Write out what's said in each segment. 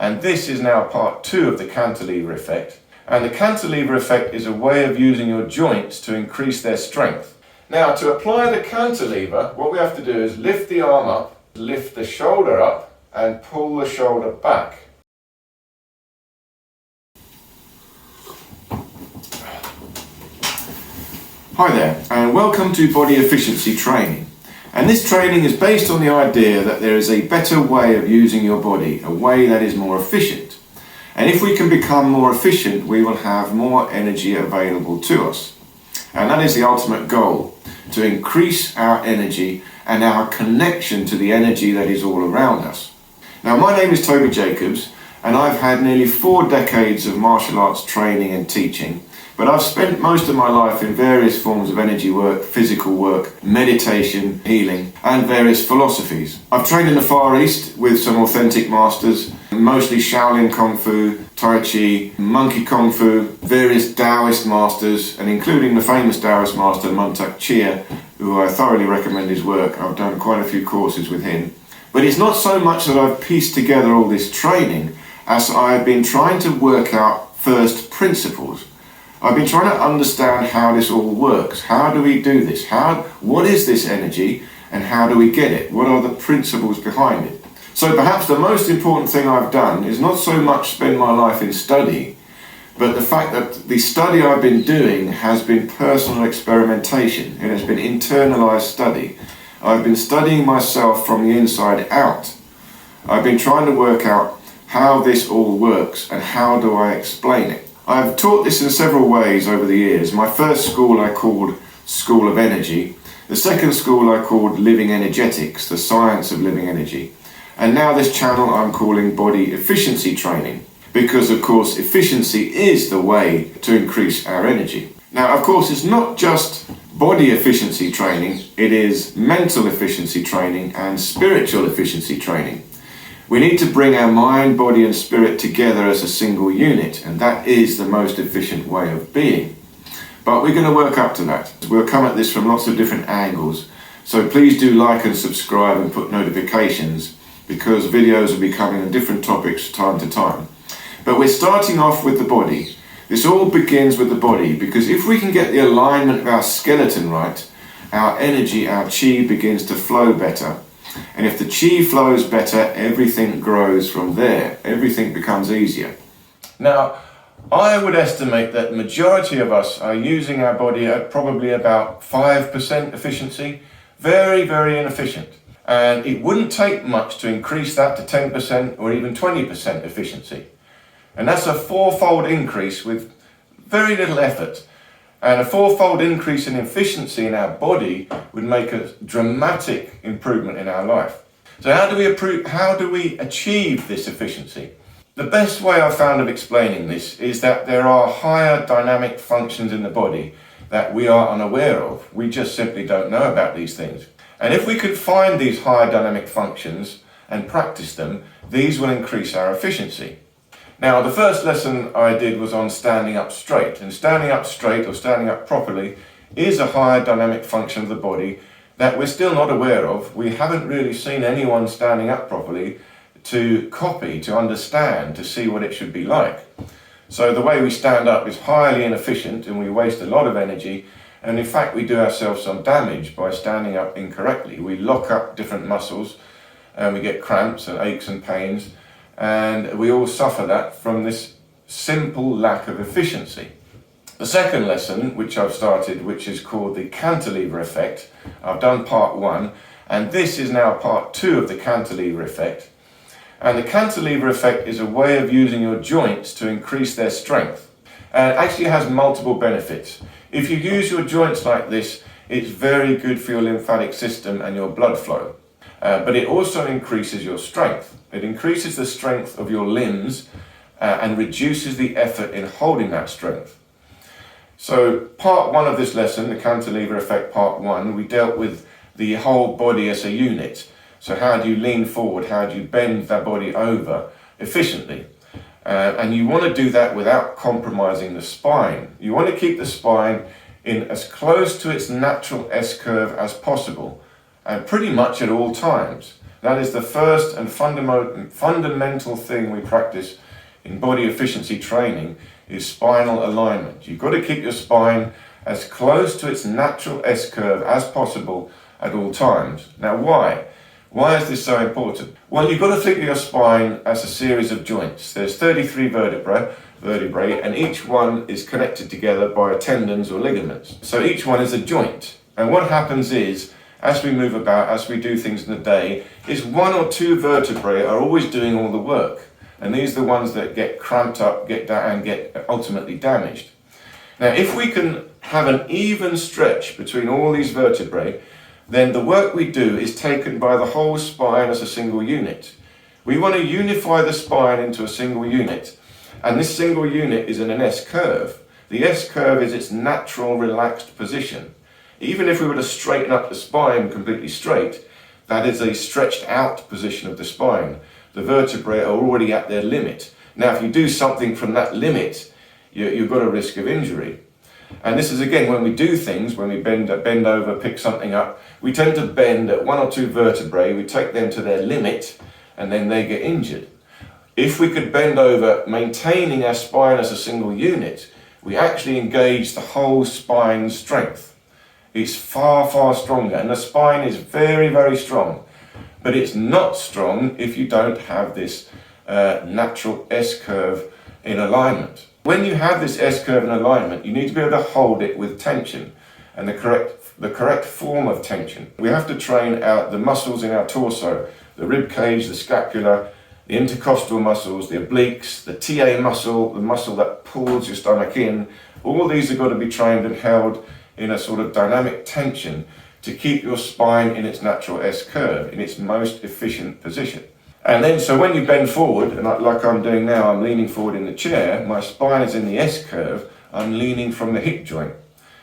and this is now part 2 of the cantilever effect. And the cantilever effect is a way of using your joints to increase their strength. Now, to apply the cantilever, what we have to do is lift the arm up, lift the shoulder up, and pull the shoulder back. Hi there, and welcome to Body Efficiency Training. And this training is based on the idea that there is a better way of using your body, a way that is more efficient. And if we can become more efficient, we will have more energy available to us. And that is the ultimate goal, to increase our energy and our connection to the energy that is all around us. Now, my name is Toby Jacobs, and I've had nearly 4 decades of martial arts training and teaching. But I've spent most of my life in various forms of energy work, physical work, meditation, healing, and various philosophies. I've trained in the Far East with some authentic masters, mostly Shaolin Kung Fu, Tai Chi, Monkey Kung Fu, various Taoist masters, and including the famous Taoist master Mantak Chia, who I thoroughly recommend his work. I've done quite a few courses with him. But it's not so much that I've pieced together all this training as I've been trying to work out first principles. I've been trying to understand how this all works. How do we do this? What is this energy and how do we get it? What are the principles behind it? So perhaps the most important thing I've done is not so much spend my life in study, but the fact that the study I've been doing has been personal experimentation. It has been internalized study. I've been studying myself from the inside out. I've been trying to work out how this all works and how do I explain it. I've taught this in several ways over the years. My first school I called School of Energy. The second school I called Living Energetics, the science of living energy. And now this channel I'm calling Body Efficiency Training, because of course efficiency is the way to increase our energy. Now, of course, it's not just body efficiency training, it is mental efficiency training and spiritual efficiency training. We need to bring our mind, body and spirit together as a single unit, and that is the most efficient way of being. But we're going to work up to that. We'll come at this from lots of different angles, so please do like and subscribe and put notifications, because videos will be coming on different topics time to time. But we're starting off with the body. This all begins with the body, because if we can get the alignment of our skeleton right, our energy, our chi begins to flow better. And if the chi flows better, everything grows from there. Everything becomes easier. Now, I would estimate that the majority of us are using our body at probably about 5% efficiency. Very, very inefficient. And it wouldn't take much to increase that to 10% or even 20% efficiency. And that's a 4-fold increase with very little effort. And a 4-fold increase in efficiency in our body would make a dramatic improvement in our life. So how do we achieve this efficiency? The best way I've found of explaining this is that there are higher dynamic functions in the body that we are unaware of. We just simply don't know about these things. And if we could find these higher dynamic functions and practice them, these will increase our efficiency. Now, the first lesson I did was on standing up straight, and standing up straight or standing up properly is a higher dynamic function of the body that we're still not aware of. We haven't really seen anyone standing up properly to copy, to understand, to see what it should be like. So the way we stand up is highly inefficient and we waste a lot of energy, and in fact we do ourselves some damage by standing up incorrectly. We lock up different muscles and we get cramps and aches and pains. And we all suffer that from this simple lack of efficiency. The second lesson, which I've started, which is called the cantilever effect, I've done part 1, and this is now part 2 of the cantilever effect. And the cantilever effect is a way of using your joints to increase their strength. And it actually has multiple benefits. If you use your joints like this, it's very good for your lymphatic system and your blood flow. But it also increases your strength. It increases the strength of your limbs and reduces the effort in holding that strength. So part 1 of this lesson, the cantilever effect part 1, we dealt with the whole body as a unit. So how do you lean forward? How do you bend that body over efficiently? And you want to do that without compromising the spine. You want to keep the spine in as close to its natural S-curve as possible, and pretty much at all times. That is the first and fundamental thing we practice in body efficiency training, is spinal alignment. You've got to keep your spine as close to its natural S-curve as possible at all times. Now why? Why is this so important? Well, you've got to think of your spine as a series of joints. There's 33 vertebrae, and each one is connected together by tendons or ligaments. So each one is a joint. And what happens is, as we move about, as we do things in the day, is one or two vertebrae are always doing all the work. And these are the ones that get cramped up, get ultimately damaged. Now, if we can have an even stretch between all these vertebrae, then the work we do is taken by the whole spine as a single unit. We want to unify the spine into a single unit, and this single unit is in an S-curve. The S-curve is its natural relaxed position. Even if we were to straighten up the spine completely straight, that is a stretched out position of the spine. The vertebrae are already at their limit. Now, if you do something from that limit, you've got a risk of injury. And this is again when we do things, when we bend over, pick something up, we tend to bend at one or two vertebrae, we take them to their limit, and then they get injured. If we could bend over, maintaining our spine as a single unit, we actually engage the whole spine's strength. It's far, far stronger, and the spine is very, very strong. But it's not strong if you don't have this natural S-curve in alignment. When you have this S-curve in alignment, you need to be able to hold it with tension, and the correct form of tension. We have to train out the muscles in our torso, the rib cage, the scapula, the intercostal muscles, the obliques, the TA muscle, the muscle that pulls your stomach in. All these have got to be trained and held in a sort of dynamic tension to keep your spine in its natural S-curve, in its most efficient position. And then, so when you bend forward, and like I'm doing now, I'm leaning forward in the chair, my spine is in the S-curve, I'm leaning from the hip joint.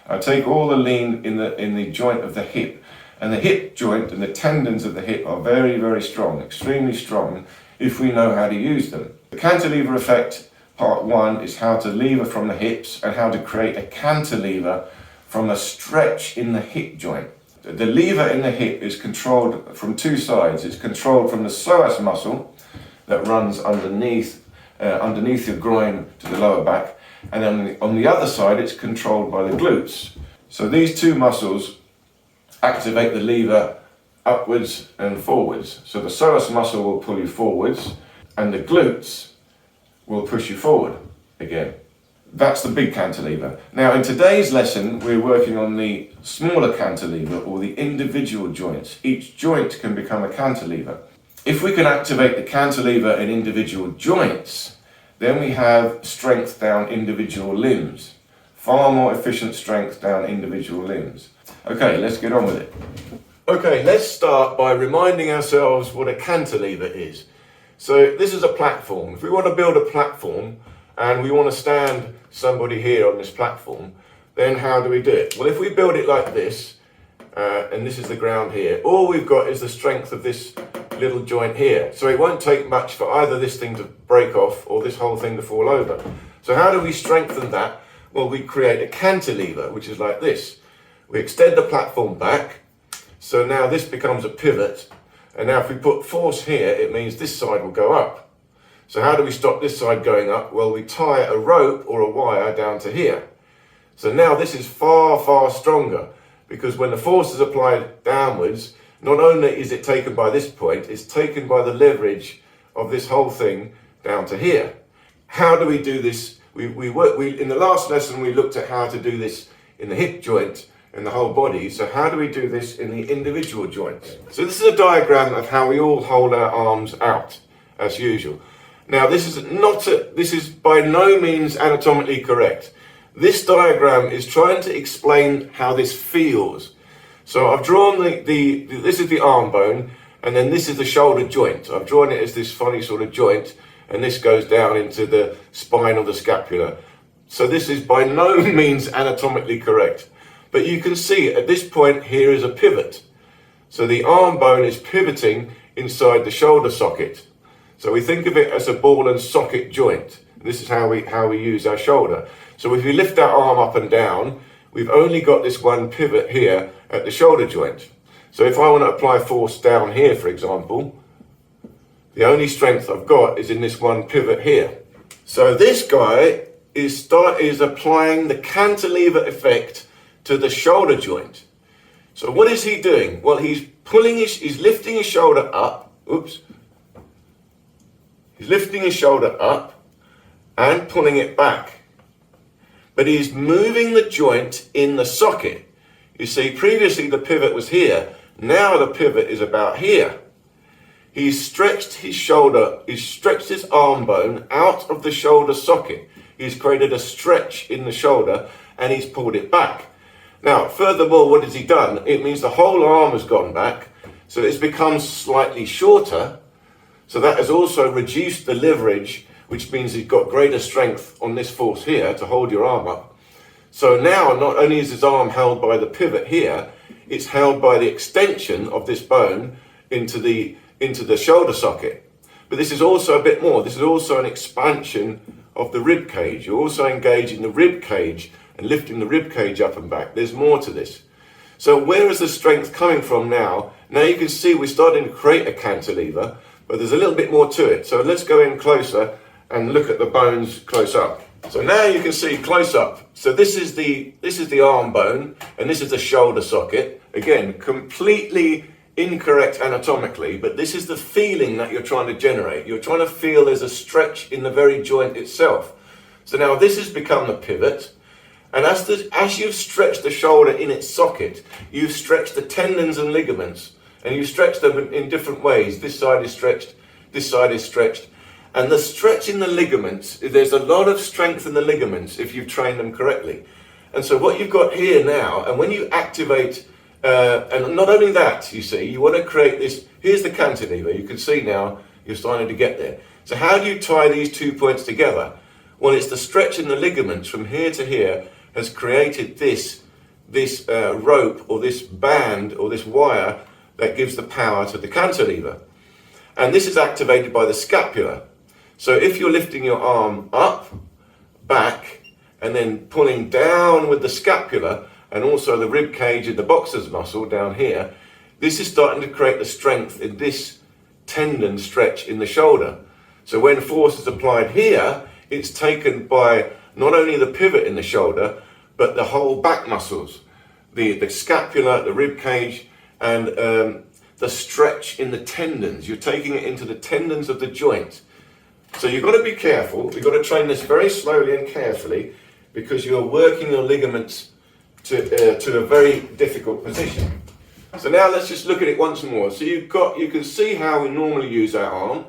I take all the lean in the joint of the hip, and the hip joint and the tendons of the hip are very, very strong, extremely strong, if we know how to use them. The cantilever effect, part one, is how to lever from the hips and how to create a cantilever from a stretch in the hip joint. The lever in the hip is controlled from two sides. It's controlled from the psoas muscle that runs underneath your groin to the lower back, and then on the other side it's controlled by the glutes. So these two muscles activate the lever upwards and forwards. So the psoas muscle will pull you forwards, and the glutes will push you forward again. That's the big cantilever. Now in today's lesson we're working on the smaller cantilever, or the individual joints. Each joint can become a cantilever. If we can activate the cantilever in individual joints, then we have strength down individual limbs. Far more efficient strength down individual limbs. Okay, let's get on with it. Okay, let's start by reminding ourselves what a cantilever is. So this is a platform. If we want to build a platform and we want to stand somebody here on this platform, then how do we do it? Well, if we build it like this, and this is the ground here, all we've got is the strength of this little joint here. So it won't take much for either this thing to break off or this whole thing to fall over. So how do we strengthen that? Well, we create a cantilever, which is like this. We extend the platform back, so now this becomes a pivot, and now if we put force here, it means this side will go up. So how do we stop this side going up? Well, we tie a rope or a wire down to here. So now this is far, far stronger, because when the force is applied downwards, not only is it taken by this point, it's taken by the leverage of this whole thing down to here. How do we do this? In the last lesson, we looked at how to do this in the hip joint and the whole body. So how do we do this in the individual joints? So this is a diagram of how we all hold our arms out, as usual. Now, this is by no means anatomically correct. This diagram is trying to explain how this feels. So I've drawn this is the arm bone, and then this is the shoulder joint. I've drawn it as this funny sort of joint, and this goes down into the spine or the scapula. So this is by no means anatomically correct. But you can see at this point here is a pivot. So the arm bone is pivoting inside the shoulder socket. So we think of it as a ball and socket joint. This is how we use our shoulder. So if we lift our arm up and down, we've only got this one pivot here at the shoulder joint. So if I want to apply force down here, for example, the only strength I've got is in this one pivot here. So this guy is applying the cantilever effect to the shoulder joint. So what is he doing? Well, he's lifting his shoulder up. Oops. He's lifting his shoulder up and pulling it back. But he's moving the joint in the socket. You see, previously the pivot was here. Now the pivot is about here. He's stretched his shoulder, he's stretched his arm bone out of the shoulder socket. He's created a stretch in the shoulder and he's pulled it back. Now, furthermore, what has he done? It means the whole arm has gone back, so it's become slightly shorter. So that has also reduced the leverage, which means he's got greater strength on this force here to hold your arm up. So now not only is his arm held by the pivot here, it's held by the extension of this bone into the shoulder socket. But this is also a bit more. This is also an expansion of the rib cage. You're also engaging the rib cage and lifting the rib cage up and back. There's more to this. So where is the strength coming from now? Now you can see we're starting to create a cantilever, but there's a little bit more to it. So let's go in closer and look at the bones close up. So now you can see close up. So this is the arm bone and this is the shoulder socket. Again, completely incorrect anatomically, but this is the feeling that you're trying to generate. You're trying to feel there's a stretch in the very joint itself. So now this has become the pivot, and as you've stretched the shoulder in its socket, you've stretched the tendons and ligaments, and you've stretched them in different ways. This side is stretched, this side is stretched, and the stretch in the ligaments, there's a lot of strength in the ligaments if you've trained them correctly. And so what you've got here now, and when you activate and not only that, you see, you want to create this. Here's the cantilever. You can see now you're starting to get there. So how do you tie these 2 points together? Well, it's the stretch in the ligaments from here to here has created this rope or this band or this wire that gives the power to the cantilever. And this is activated by the scapula. So if you're lifting your arm up, back, and then pulling down with the scapula, and also the rib cage and the boxer's muscle down here, this is starting to create the strength in this tendon stretch in the shoulder. So when force is applied here, it's taken by not only the pivot in the shoulder, but the whole back muscles, the scapula, the rib cage, and the stretch in the tendons. You're taking it into the tendons of the joint. So you've got to be careful. You've got to train this very slowly and carefully, because you're working your ligaments to a very difficult position. So now let's just look at it once more. So you can see how we normally use our arm,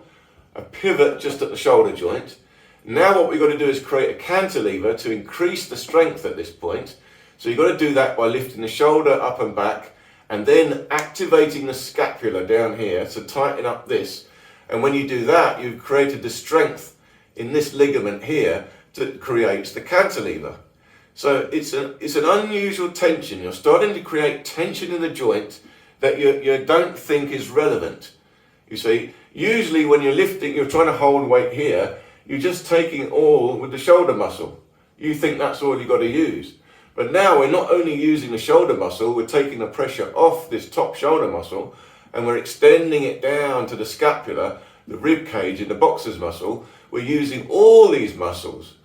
a pivot just at the shoulder joint. Now what we've got to do is create a cantilever to increase the strength at this point. So you've got to do that by lifting the shoulder up and back, and then activating the scapula down here to tighten up this. And when you do that, you've created the strength in this ligament here that creates the cantilever. So it's an unusual tension. You're starting to create tension in the joint that you don't think is relevant. You see, usually when you're lifting, you're trying to hold weight here, you're just taking it all with the shoulder muscle. You think that's all you've got to use. But now we're not only using the shoulder muscle, we're taking the pressure off this top shoulder muscle, and we're extending it down to the scapula, the rib cage and the boxer's muscle. We're using all these muscles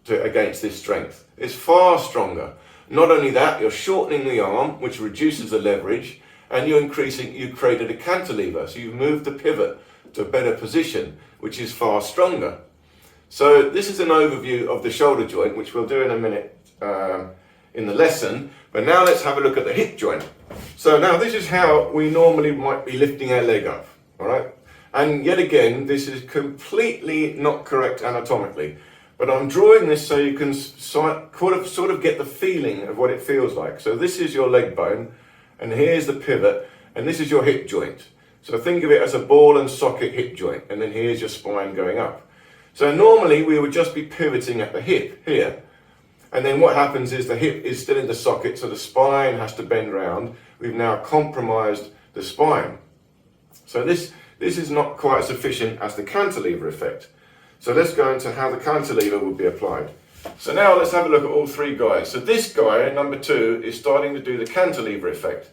against this strength. It's far stronger. Not only that, you're shortening the arm, which reduces the leverage, and you've created a cantilever. So you've moved the pivot to a better position, which is far stronger. So this is an overview of the shoulder joint, which we'll do in a minute in the lesson. But now let's have a look at the hip joint. So now this is how we normally might be lifting our leg up, all right? And yet again, this is completely not correct anatomically. But I'm drawing this so you can sort of get the feeling of what it feels like. So this is your leg bone, and here's the pivot, and this is your hip joint. So think of it as a ball and socket hip joint, and then here's your spine going up. So normally we would just be pivoting at the hip here. And then what happens is the hip is still in the socket, so the spine has to bend round. We've now compromised the spine. So this is not quite as efficient as the cantilever effect. So let's go into how the cantilever would be applied. So now let's have a look at all three guys. So this guy, number 2, is starting to do the cantilever effect.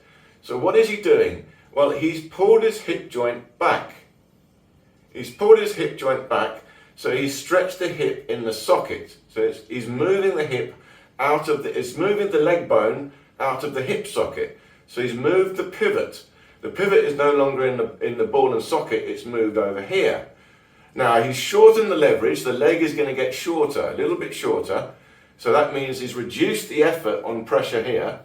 So what is he doing? Well, he's pulled his hip joint back. He's pulled his hip joint back, so he's stretched the hip in the socket. So he's moving the hip out of the, it's moving the leg bone out of the hip socket. So he's moved the pivot. The pivot is no longer in the ball and socket, it's moved over here. Now he's shortened the leverage, the leg is going to get shorter, a little bit shorter. So that means he's reduced the effort on pressure here.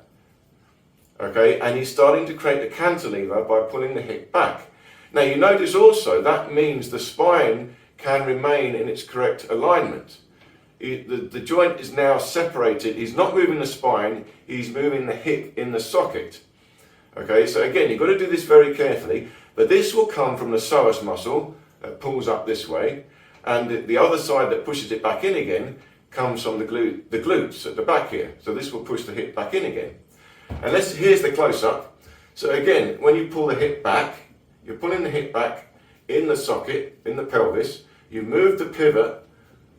Okay, and he's starting to create a cantilever by pulling the hip back. Now you notice also that means the spine can remain in its correct alignment. The joint is now separated. He's not moving the spine, he's moving the hip in the socket. Okay, so again, you've got to do this very carefully, but this will come from the psoas muscle that pulls up this way, and the other side that pushes it back in again comes from the glutes at the back here. So this will push the hip back in again. And here's the close-up. So again, when you pull the hip back, you're pulling the hip back in the socket, in the pelvis. You move the pivot,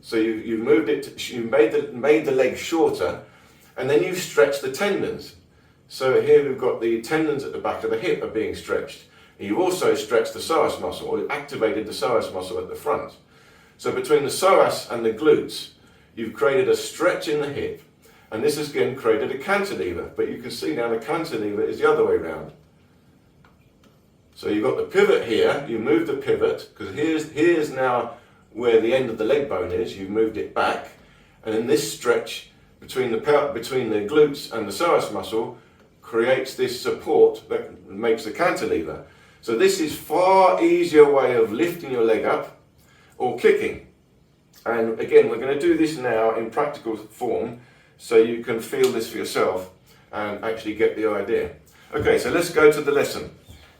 so you've moved it, you made the leg shorter, and then you stretch the tendons. So here we've got the tendons at the back of the hip are being stretched. And you've also stretched the psoas muscle, or activated the psoas muscle at the front. So between the psoas and the glutes, you've created a stretch in the hip, and this has again created a cantilever. But you can see now the cantilever is the other way around. So you've got the pivot here, you move the pivot, because here's now where the end of the leg bone is, you've moved it back, and then this stretch between the glutes and the psoas muscle creates this support that makes the cantilever. So this is far easier way of lifting your leg up or kicking. And again, we're going to do this now in practical form so you can feel this for yourself and actually get the idea. Okay, so let's go to the lesson.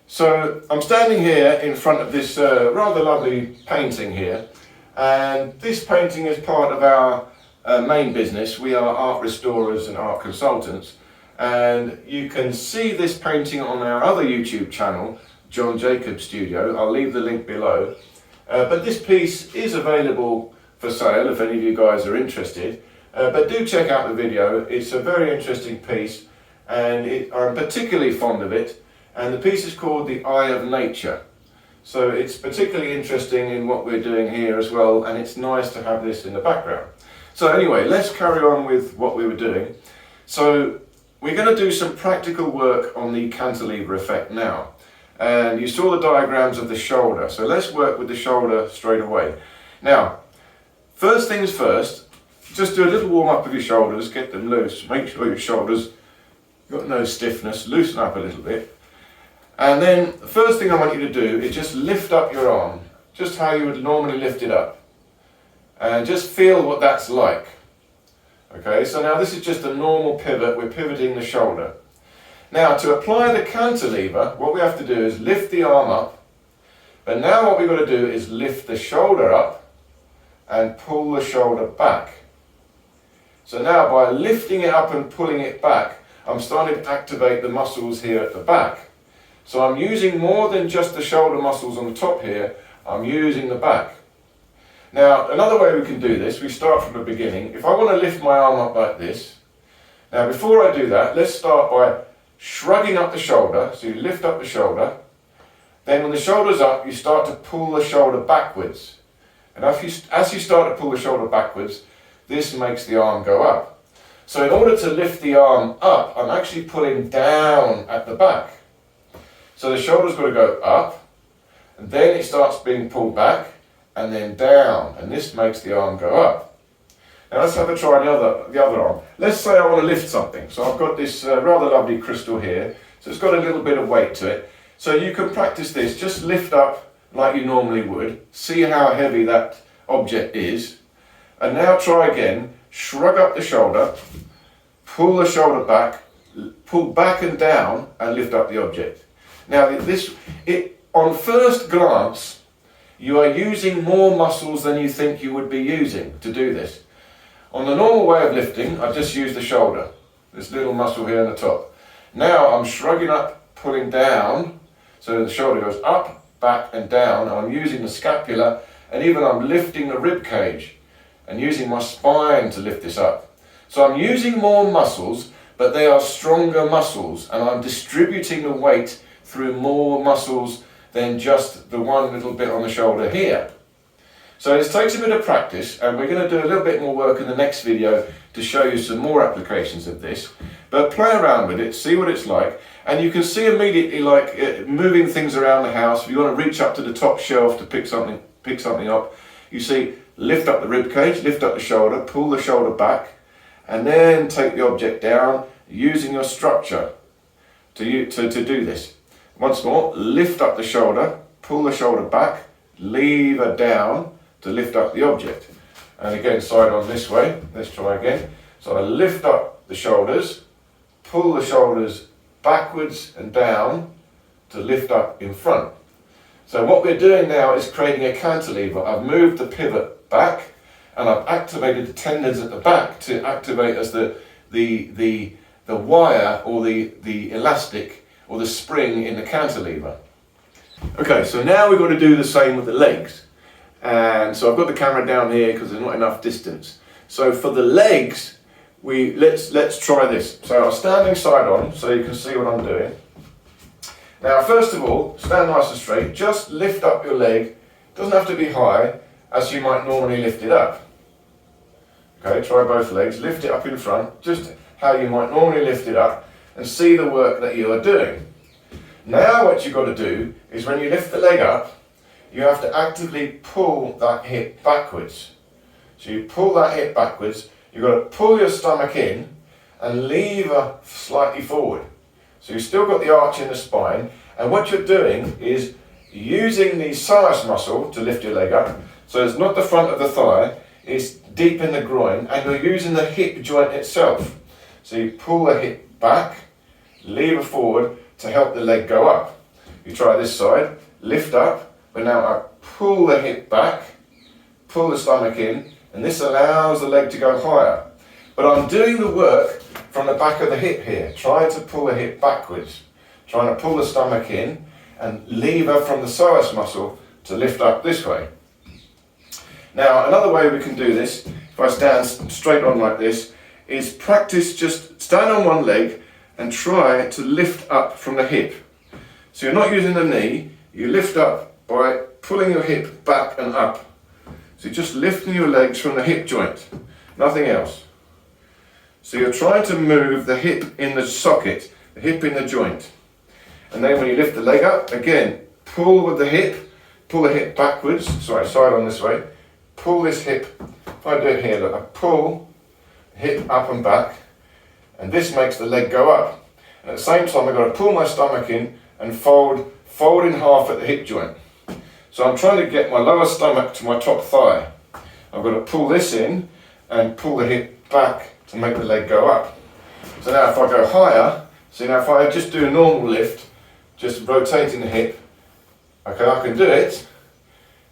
So I'm standing here in front of this rather lovely painting here, and this painting is part of our main business. We are art restorers and art consultants, and you can see this painting on our other YouTube channel, John Jacobs Studio. I'll leave the link below. But this piece is available for sale if any of you guys are interested. But do check out the video. It's a very interesting piece, and I'm particularly fond of it. And the piece is called The Eye of Nature. So it's particularly interesting in what we're doing here as well, and it's nice to have this in the background. So anyway, let's carry on with what we were doing. So we're going to do some practical work on the cantilever effect now. And you saw the diagrams of the shoulder, so let's work with the shoulder straight away. Now, first things first, just do a little warm up of your shoulders, get them loose, make sure your shoulders, got no stiffness, loosen up a little bit. And then the first thing I want you to do is just lift up your arm, just how you would normally lift it up. And just feel what that's like. Okay, so now this is just a normal pivot, we're pivoting the shoulder. Now to apply the cantilever, what we have to do is lift the arm up, but now what we've got to do is lift the shoulder up and pull the shoulder back. So now by lifting it up and pulling it back, I'm starting to activate the muscles here at the back. So I'm using more than just the shoulder muscles on the top here, I'm using the back. Now another way we can do this, we start from the beginning. If I want to lift my arm up like this, now before I do that, let's start by shrugging up the shoulder. So you lift up the shoulder, then when the shoulder's up, you start to pull the shoulder backwards. And as you start to pull the shoulder backwards, this makes the arm go up. So in order to lift the arm up, I'm actually pulling down at the back. So the shoulder's got to go up, and then it starts being pulled back, and then down, and this makes the arm go up. Now let's have a try the other arm. Let's say I want to lift something. So I've got this rather lovely crystal here, so it's got a little bit of weight to it. So you can practice this, just lift up like you normally would, see how heavy that object is, and now try again, shrug up the shoulder, pull the shoulder back, pull back and down, and lift up the object. Now on first glance, you are using more muscles than you think you would be using to do this. On the normal way of lifting, I just use the shoulder, this little muscle here on the top. Now I'm shrugging up, pulling down, so the shoulder goes up, back and down, and I'm using the scapula, and even I'm lifting the rib cage and using my spine to lift this up. So I'm using more muscles, but but they are stronger muscles, and I'm distributing the weight through more muscles than just the one little bit on the shoulder here. So this takes a bit of practice, and we're going to do a little bit more work in the next video to show you some more applications of this. But play around with it, see what it's like, and you can see immediately, like moving things around the house. If you want to reach up to the top shelf to pick something up, you see, lift up the rib cage, lift up the shoulder, pull the shoulder back, and then take the object down using your structure to do this. Once more, lift up the shoulder, pull the shoulder back, lever down to lift up the object. And again, side on this way. Let's try again. So I lift up the shoulders, pull the shoulders backwards and down to lift up in front. So what we're doing now is creating a cantilever. I've moved the pivot back, and I've activated the tendons at the back to activate as the wire or the elastic or the spring in the cantilever. Okay, so now we've got to do the same with the legs. And so I've got the camera down here because there's not enough distance. So for the legs, let's try this. So I'm standing side on so you can see what I'm doing. Now first of all, stand nice and straight, just lift up your leg. It doesn't have to be high as you might normally lift it up. Okay, try both legs, lift it up in front, just how you might normally lift it up, and see the work that you are doing. Now what you've got to do is when you lift the leg up, you have to actively pull that hip backwards. So you pull that hip backwards, you've got to pull your stomach in and lever slightly forward. So you've still got the arch in the spine, and what you're doing is using the psoas muscle to lift your leg up. So it's not the front of the thigh, it's deep in the groin, and you're using the hip joint itself. So you pull the hip back, lever forward to help the leg go up. You try this side, lift up, but now I pull the hip back, pull the stomach in, and this allows the leg to go higher. But I'm doing the work from the back of the hip here, trying to pull the hip backwards, trying to pull the stomach in and lever from the psoas muscle to lift up this way. Now another way we can do this, if I stand straight on like this, is practice just stand on one leg and try to lift up from the hip. So you're not using the knee, you lift up by pulling your hip back and up. So you're just lifting your legs from the hip joint, nothing else. So you're trying to move the hip in the socket, the hip in the joint. And then when you lift the leg up, again, pull with the hip, pull the hip backwards, sorry, side on this way, pull this hip, if I do it here, look, I pull, hip up and back, and this makes the leg go up. And at the same time, I've got to pull my stomach in and fold in half at the hip joint. So I'm trying to get my lower stomach to my top thigh. I've got to pull this in and pull the hip back to make the leg go up. So now if I go higher, see now if I just do a normal lift, just rotating the hip, okay, I can do it,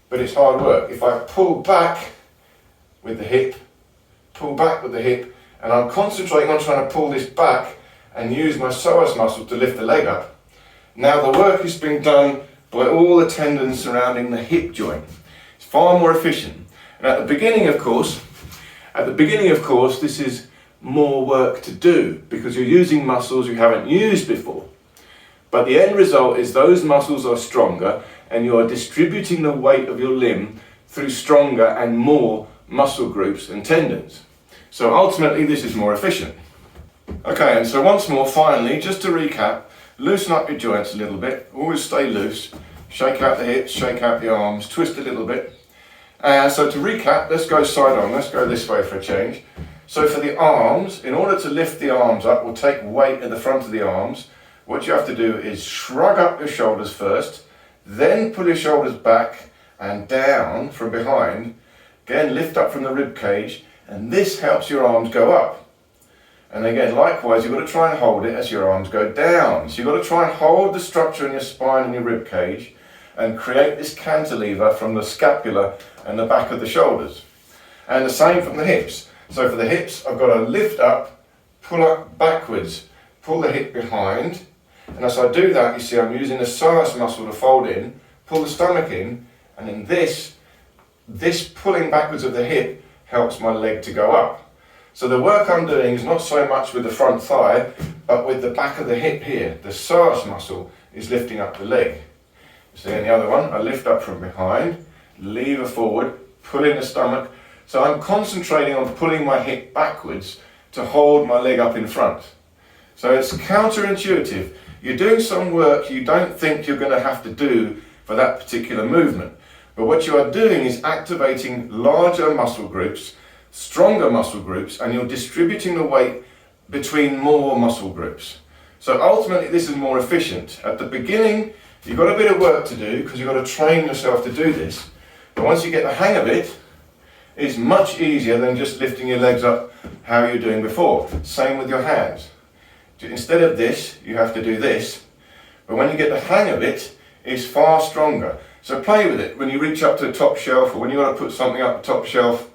but it's hard work. If I pull back with the hip, pull back with the hip, and I'm concentrating on trying to pull this back and use my psoas muscle to lift the leg up, now the work is being done by all the tendons surrounding the hip joint. It's far more efficient. And at the beginning, of course, this is more work to do because you're using muscles you haven't used before. But the end result is those muscles are stronger and you are distributing the weight of your limb through stronger and more muscle groups and tendons. So ultimately this is more efficient. Okay, and so once more, finally, just to recap, loosen up your joints a little bit, always stay loose, shake out the hips, shake out the arms, twist a little bit. So to recap, let's go side on, let's go this way for a change. So for the arms, in order to lift the arms up or take weight at the front of the arms, what you have to do is shrug up your shoulders first, then pull your shoulders back and down from behind, again lift up from the rib cage, and this helps your arms go up. And again, likewise, you've got to try and hold it as your arms go down. So you've got to try and hold the structure in your spine and your rib cage and create this cantilever from the scapula and the back of the shoulders. And the same from the hips. So for the hips, I've got to lift up, pull up backwards, pull the hip behind. And as I do that, you see I'm using the psoas muscle to fold in, pull the stomach in, and then this pulling backwards of the hip helps my leg to go up. So the work I'm doing is not so much with the front thigh, but with the back of the hip here. The psoas muscle is lifting up the leg. See, in the other one, I lift up from behind, lever forward, pull in the stomach. So I'm concentrating on pulling my hip backwards to hold my leg up in front. So it's counterintuitive. You're doing some work you don't think you're going to have to do for that particular movement. But what you are doing is activating larger muscle groups, stronger muscle groups, and you're distributing the weight between more muscle groups. So ultimately this is more efficient. At the beginning, you've got a bit of work to do because you've got to train yourself to do this. But once you get the hang of it, it's much easier than just lifting your legs up how you were doing before. Same with your hands. Instead of this, you have to do this. But when you get the hang of it, it's far stronger. So play with it. When you reach up to the top shelf, or when you want to put something up the top shelf,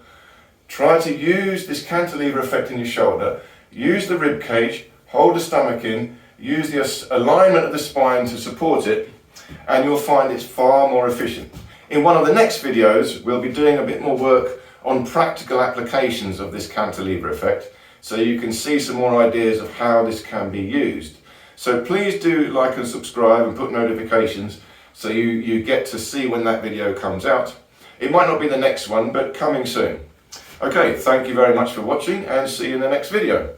try to use this cantilever effect in your shoulder. Use the rib cage, hold the stomach in, use the alignment of the spine to support it, and you'll find it's far more efficient. In one of the next videos, we'll be doing a bit more work on practical applications of this cantilever effect, so you can see some more ideas of how this can be used. So please do like and subscribe and put notifications so you get to see when that video comes out. It might not be the next one, but coming soon. Okay, thank you very much for watching, and see you in the next video.